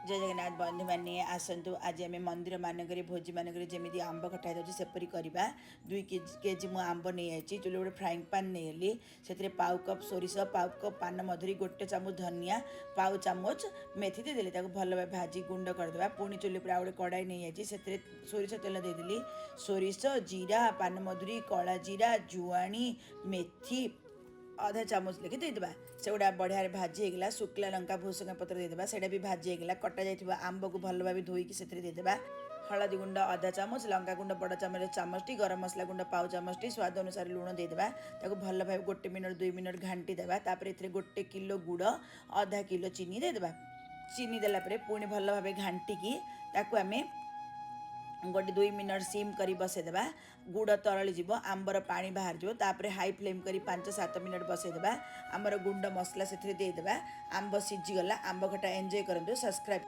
जय जगन्नाथ बंधु मैंने आसतु आज आम मंदिर मानक भोजी मानक जमी आंब खटा सेपरी करवा 2 केजी मु आंब नहीं आई चुले गोटे फ्राइंग पान नहीं से पाउ कप सोरिष पाउ कप पान मधुरी गोटे चामच धनिया पाउ चामच मेथी देदेली भल भाव भाजी गुंड करदे पुणी चुली पर गोटे कड़ाई नहीं आई से सोरिष तेल देदेली सोरिष जीरा पान मधुरी कला जीरा जुआणी मेथी अधा चामच लेके देदेबा से गुड़ा बढ़िया भाजी होगा शुक्ला लंका भूसंगा पत्र देदेबा से भी भाजी होगा कटा जाइए आंब को भल भाव धोईकी से देदेबा हलदी गुंड आधा चामच लंका गुंड बड़ चामच चामचटी गरम मसला गुंड पाउ चामचटी स्वाद अनुसार लुण देदेबा भल भाव 1 मिनट 2 मिनट घाटी देबा तापर 1 किलो गुड़ आधा किलो चीनी देदेबा चीनी देला पुणी भल भाव घाटिकी आम गोटे 2 मिनट सिम करी बसईदेवा गुड़ तरली जीव आंबर पानी बाहर जीव तापर हाई फ्लेम करी 5-7 मिनट बसईदेवा आमर गुंड मसला से देदेबा आंब सीझीगला आंब खटा एंजॉय करंतु सब्सक्राइब